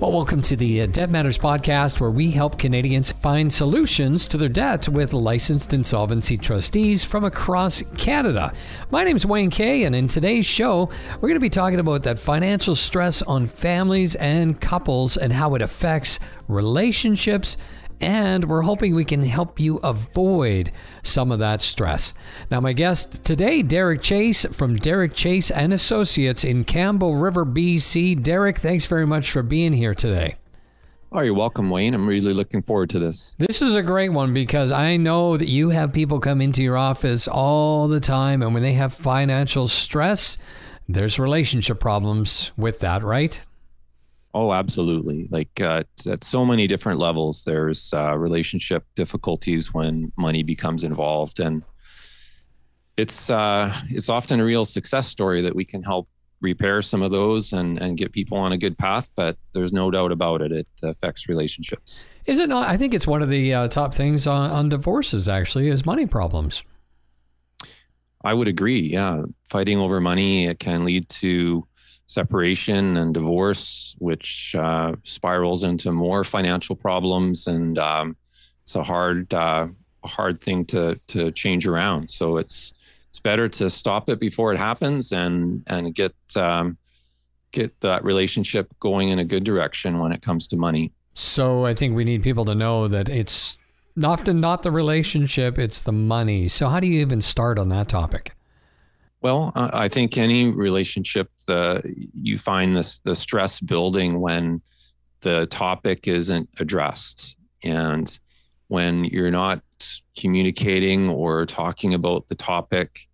Well, welcome to the Debt Matters podcast, where we help Canadians find solutions to their debt with licensed insolvency trustees from across Canada. My name is Wayne Kay, and in today's show, we're going to be talking about that financial stress on families and couples and how it affects relationships. And we're hoping we can help you avoid some of that stress. Now, my guest today, Derek Chase from Derek Chase and Associates in Campbell River, BC. Derek, thanks very much for being here today. Oh, you're welcome, Wayne. I'm really looking forward to this. This is a great one because I know that you have people come into your office all the time, and when they have financial stress, there's relationship problems with that, right? Oh, absolutely. Like at so many different levels, there's relationship difficulties when money becomes involved. And it's often a real success story that we can help repair some of those and get people on a good path. But there's no doubt about it. It affects relationships. Is it not? I think it's one of the top things on divorces, actually, is money problems. I would agree. Yeah. Fighting over money, it can lead to separation and divorce, which spirals into more financial problems, and it's a hard thing to change around. So it's better to stop it before it happens and get that relationship going in a good direction when it comes to money. So I think we need people to know that it's often not the relationship, it's the money. So how do you even start on that topic? Well, I think any relationship, you find the stress building when the topic isn't addressed. And when you're not communicating or talking about the topic,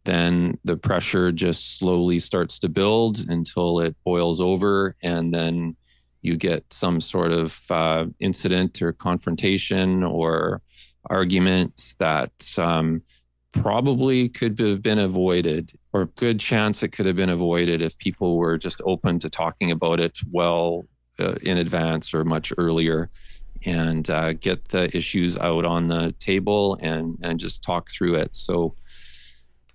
then the pressure just slowly starts to build until it boils over. And then you get some sort of incident or confrontation or arguments that probably could have been avoided, or a good chance it could have been avoided if people were just open to talking about it well in advance or much earlier, and get the issues out on the table and just talk through it. So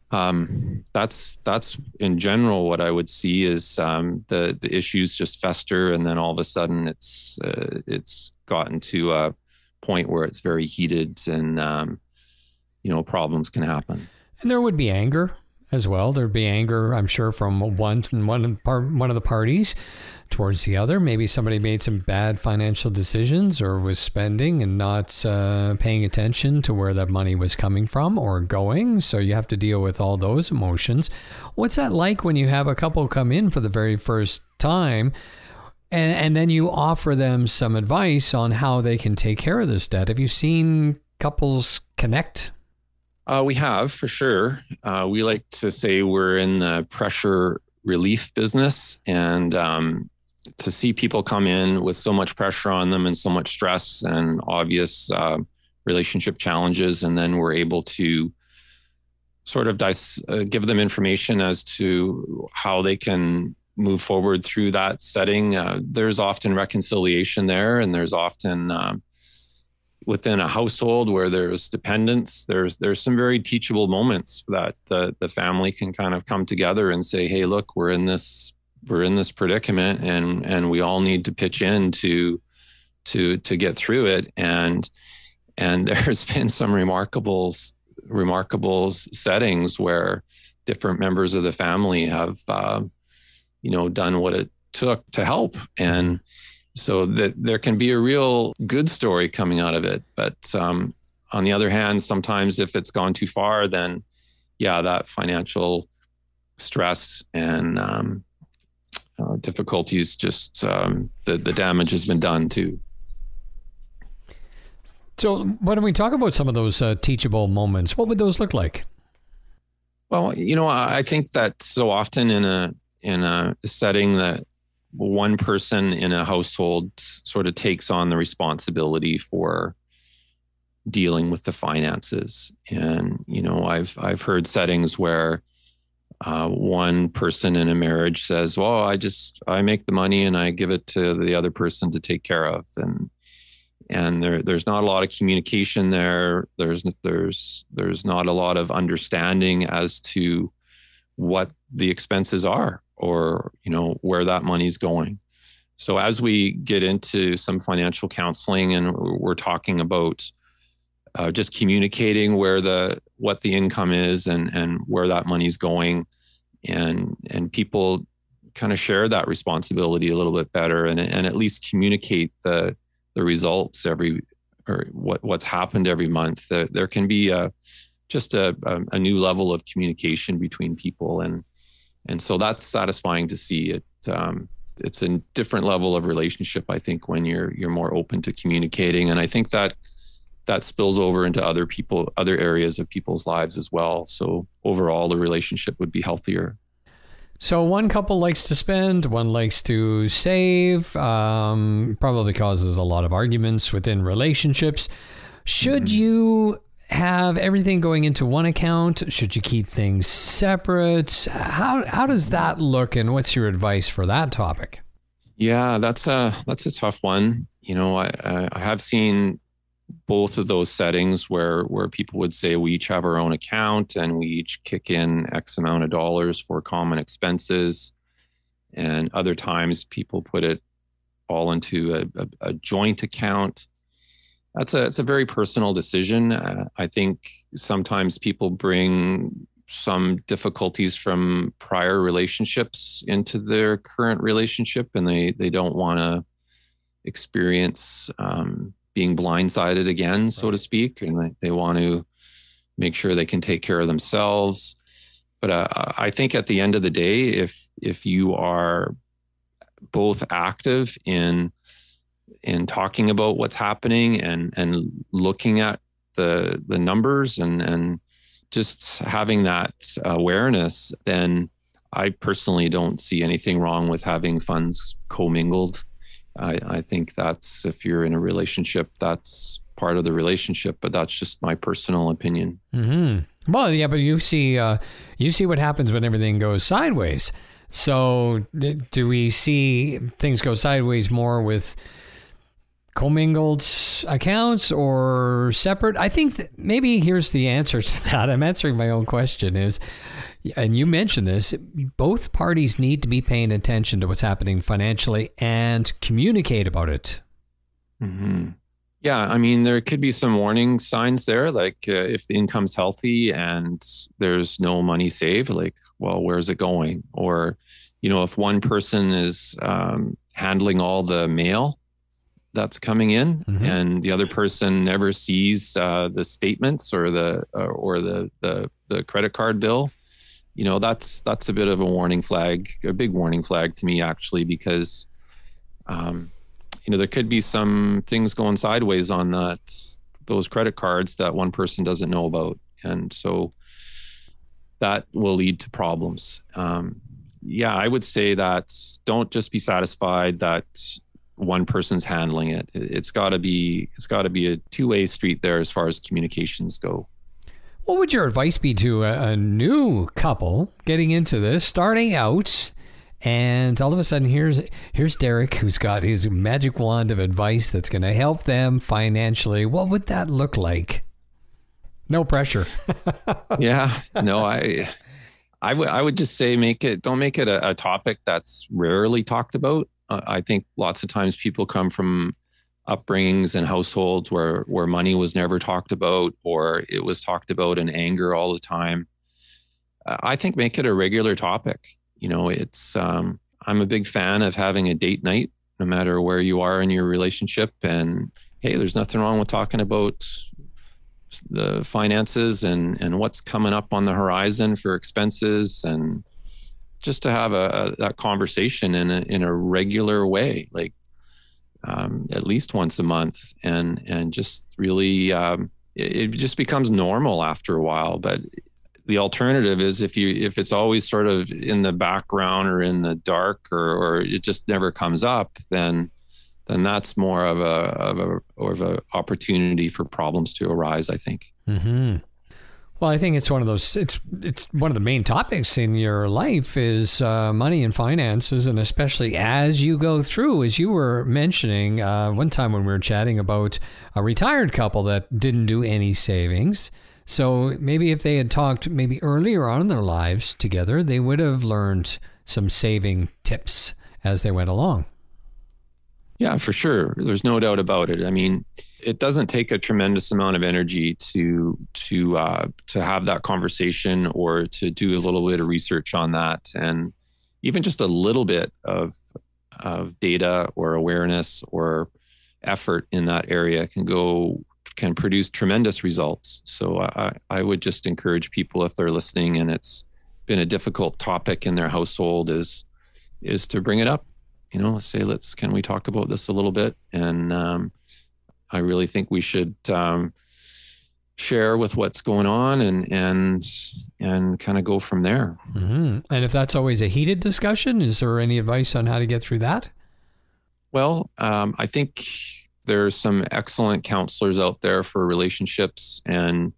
that's in general what I would see is the issues just fester, and then all of a sudden it's gotten to a point where it's very heated, and problems can happen. And there would be anger as well. There'd be anger, I'm sure, from one of the parties towards the other. Maybe somebody made some bad financial decisions or was spending and not paying attention to where that money was coming from or going. So you have to deal with all those emotions. What's that like when you have a couple come in for the very first time and then you offer them some advice on how they can take care of this debt? Have you seen couples connect? We have, for sure. We like to say we're in the pressure relief business, and to see people come in with so much pressure on them and so much stress and obvious relationship challenges, and then we're able to sort of give them information as to how they can move forward through that setting. There's often reconciliation there, and there's often within a household where there's dependence, there's some very teachable moments that the family can kind of come together and say, hey, look, we're in this predicament, and we all need to pitch in to get through it. And there's been some remarkable settings where different members of the family have done what it took to help. And so that there can be a real good story coming out of it. But on the other hand, sometimes if it's gone too far, then that financial stress and difficulties, just the damage has been done too. So when we talk about some of those teachable moments, what would those look like? Well, I think that so often in a setting that one person in a household sort of takes on the responsibility for dealing with the finances. And, I've heard settings where one person in a marriage says, well, I make the money and I give it to the other person to take care of. And there's not a lot of communication there. There's not a lot of understanding as to what the expenses are, or where that money's going. So as we get into some financial counseling and we're talking about just communicating what the income is and where that money's going, and people kind of share that responsibility a little bit better and at least communicate the results what's happened every month. There can be just a new level of communication between people, and so that's satisfying to see. It's a different level of relationship, I think, when you're more open to communicating, and I think that spills over into other areas of people's lives as well. So overall, the relationship would be healthier. So one couple likes to spend, one likes to save, probably causes a lot of arguments within relationships. Should you have everything going into one account? Should you keep things separate? How does that look, and what's your advice for that topic? Yeah, that's a tough one. I have seen both of those settings where people would say we each have our own account and we each kick in X amount of dollars for common expenses. And other times people put it all into a joint account. It's a very personal decision. I think sometimes people bring some difficulties from prior relationships into their current relationship, and they don't want to experience being blindsided again, so to speak, and they want to make sure they can take care of themselves. But I think at the end of the day, if you are both active in talking about what's happening and looking at the numbers and just having that awareness, then I personally don't see anything wrong with having funds commingled. I think that's, if you're in a relationship, that's part of the relationship, but that's just my personal opinion. Mm-hmm. Well, yeah, but you see what happens when everything goes sideways. So do we see things go sideways more with commingled accounts or separate? I think that maybe here's the answer to that. I'm answering my own question is, and you mentioned this, both parties need to be paying attention to what's happening financially and communicate about it. Mm-hmm. Yeah, I mean, there could be some warning signs there, like if the income's healthy and there's no money saved, like, well, where's it going? Or, if one person is handling all the mail that's coming in, mm-hmm. and the other person never sees the statements or the credit card bill, that's a bit of a warning flag, a big warning flag to me, actually, because there could be some things going sideways on those credit cards that one person doesn't know about, and so that will lead to problems. I would say that don't just be satisfied that one person's handling it. It's got to be a two-way street there as far as communications go. What would your advice be to a new couple getting into this, starting out, and all of a sudden here's Derek, who's got his magic wand of advice that's going to help them financially? What would that look like? No pressure. Yeah, no, I would just say don't make it a topic that's rarely talked about. I think lots of times people come from upbringings and households where money was never talked about, or it was talked about in anger all the time. I think make it a regular topic. It's I'm a big fan of having a date night, no matter where you are in your relationship. And hey, there's nothing wrong with talking about the finances and what's coming up on the horizon for expenses, and just to have that conversation in a regular way, like at least once a month, and just really it just becomes normal after a while. But the alternative is if it's always sort of in the background or in the dark, or it just never comes up, then that's more of a opportunity for problems to arise, I think. Mm-hmm. Well, I think it's one of those. It's one of the main topics in your life is money and finances, and especially as you go through, as you were mentioning one time when we were chatting about a retired couple that didn't do any savings. So maybe if they had talked maybe earlier on in their lives together, they would have learned some saving tips as they went along. Yeah, for sure. There's no doubt about it. I mean, it doesn't take a tremendous amount of energy to have that conversation or to do a little bit of research on that, and even just a little bit of data or awareness or effort in that area can produce tremendous results. So I would just encourage people, if they're listening and it's been a difficult topic in their household, is to bring it up. Say, can we talk about this a little bit? And I really think we should share with what's going on and kind of go from there. Mm-hmm. And if that's always a heated discussion, is there any advice on how to get through that? Well, I think there's some excellent counselors out there for relationships, and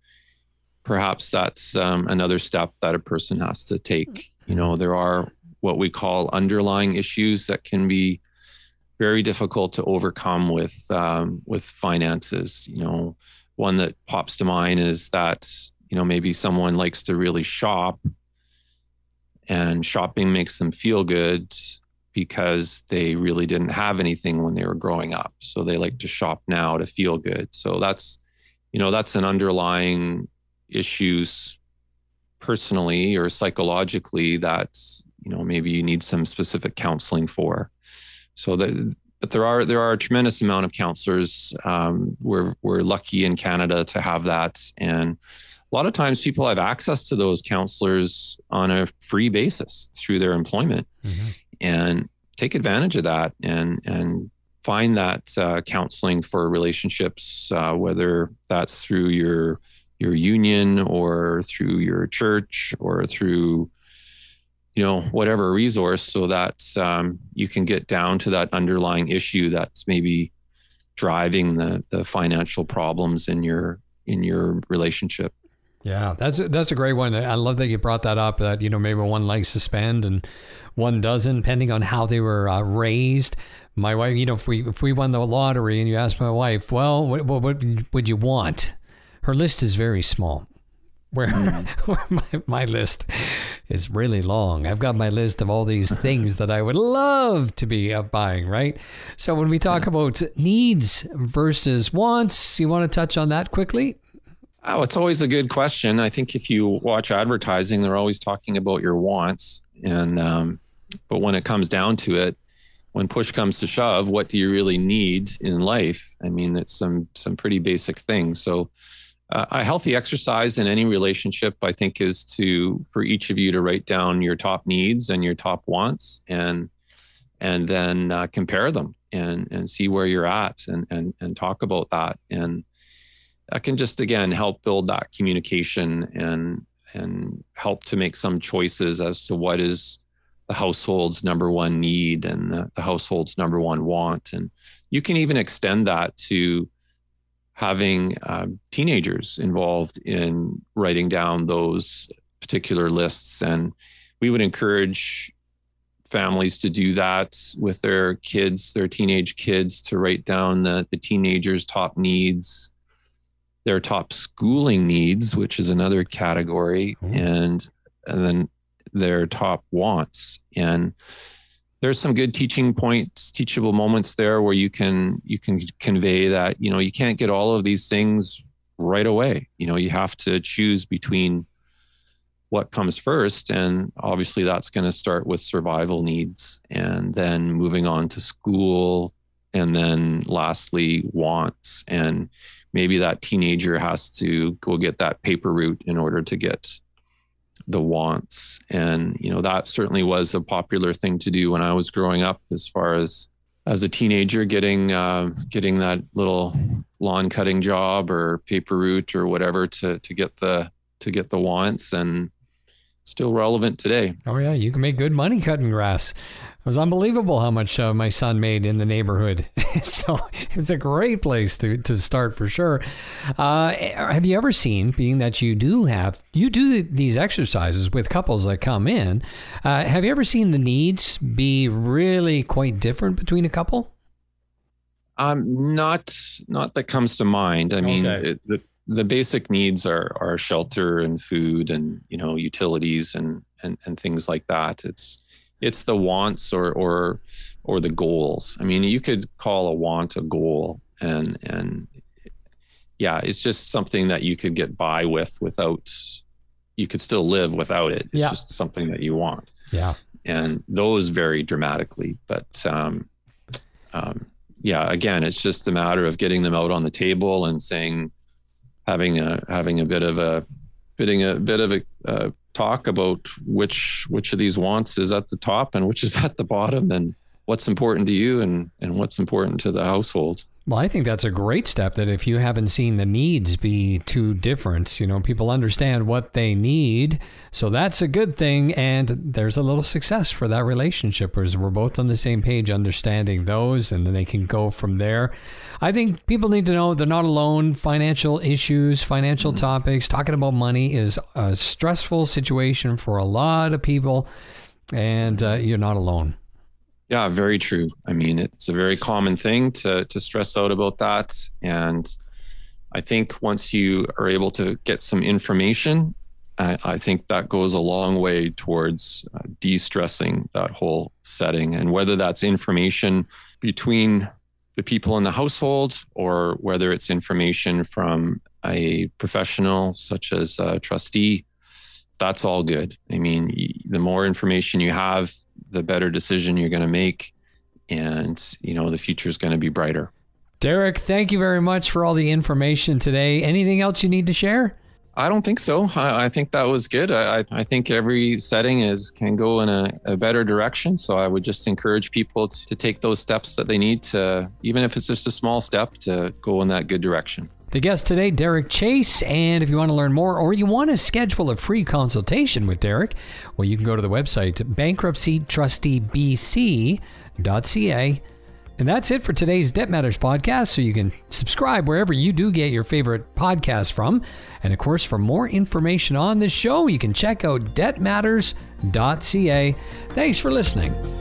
perhaps that's another step that a person has to take. There are what we call underlying issues that can be very difficult to overcome with finances. One that pops to mind is that, maybe someone likes to really shop, and shopping makes them feel good because they really didn't have anything when they were growing up. So they like to shop now to feel good. So that's an underlying issues personally or psychologically that, maybe you need some specific counseling for. But there are a tremendous amount of counselors. We're lucky in Canada to have that. And a lot of times people have access to those counselors on a free basis through their employment. Mm-hmm. And take advantage of that and find that counseling for relationships, whether that's through your union or through your church or through whatever resource, so that you can get down to that underlying issue that's maybe driving the financial problems in your relationship. Yeah, that's a great one. I love that you brought that up, that, maybe one likes to spend and one doesn't, depending on how they were raised. My wife, if we won the lottery and you asked my wife, well, what would you want? Her list is very small. Where my list is really long. I've got my list of all these things that I would love to be buying, right? So when we talk about needs versus wants, you want to touch on that quickly? Oh, it's always a good question. I think if you watch advertising, they're always talking about your wants. And but when it comes down to it, when push comes to shove, what do you really need in life? I mean, it's some pretty basic things. So a healthy exercise in any relationship, I think, is for each of you to write down your top needs and your top wants, and then compare them and see where you're at and talk about that. And that can just, again, help build that communication and help to make some choices as to what is the household's number one need and the household's number one want. And you can even extend that to having teenagers involved in writing down those particular lists. And we would encourage families to do that with their kids, their teenage kids, to write down the teenagers' top needs, their top schooling needs, which is another category, and then their top wants. And there's some good teaching points, teachable moments there where you can convey that, you can't get all of these things right away. You have to choose between what comes first. And obviously that's going to start with survival needs, and then moving on to school, and then lastly wants. And maybe that teenager has to go get that paper route in order to get the wants. And, that certainly was a popular thing to do when I was growing up, as far as a teenager getting that little lawn cutting job or paper route or whatever to get the wants, and still relevant today. Oh yeah. You can make good money cutting grass. It was unbelievable how much my son made in the neighborhood. So it's a great place to start for sure. Have you ever seen, being that you do these exercises with couples that come in, have you ever seen the needs be really quite different between a couple? Not that comes to mind. I mean, the basic needs are shelter and food and, utilities and things like that. It's the wants or the goals. I mean, you could call a want a goal, and yeah, it's just something that you could get by without, you could still live without it. It's just something that you want. Yeah. And those vary dramatically, but again, it's just a matter of getting them out on the table and saying, having a bit of a talk about which of these wants is at the top and which is at the bottom, and what's important to you and what's important to the household. Well, I think that's a great step, that if you haven't seen the needs be too different, people understand what they need. So that's a good thing. And there's a little success for that relationship, because we're both on the same page, understanding those, and then they can go from there. I think people need to know they're not alone. Financial issues, financial topics, talking about money is a stressful situation for a lot of people, and you're not alone. Yeah, very true. I mean, it's a very common thing to stress out about that. And I think once you are able to get some information, I think that goes a long way towards de-stressing that whole setting. And whether that's information between the people in the household, or whether it's information from a professional such as a trustee, that's all good. I mean, the more information you have, the better decision you're going to make, and the future is going to be brighter. Derek, thank you very much for all the information today. Anything else you need to share? I don't think so. I think that was good. I think every setting can go in a better direction. So I would just encourage people to take those steps that they need to, even if it's just a small step, to go in that good direction. The guest today, Derek Chase. And if you want to learn more, or you want to schedule a free consultation with Derek, well, you can go to the website, bankruptcytrustybc.ca. And that's it for today's Debt Matters podcast. So you can subscribe wherever you do get your favorite podcast from. And of course, for more information on this show, you can check out debtmatters.ca. Thanks for listening.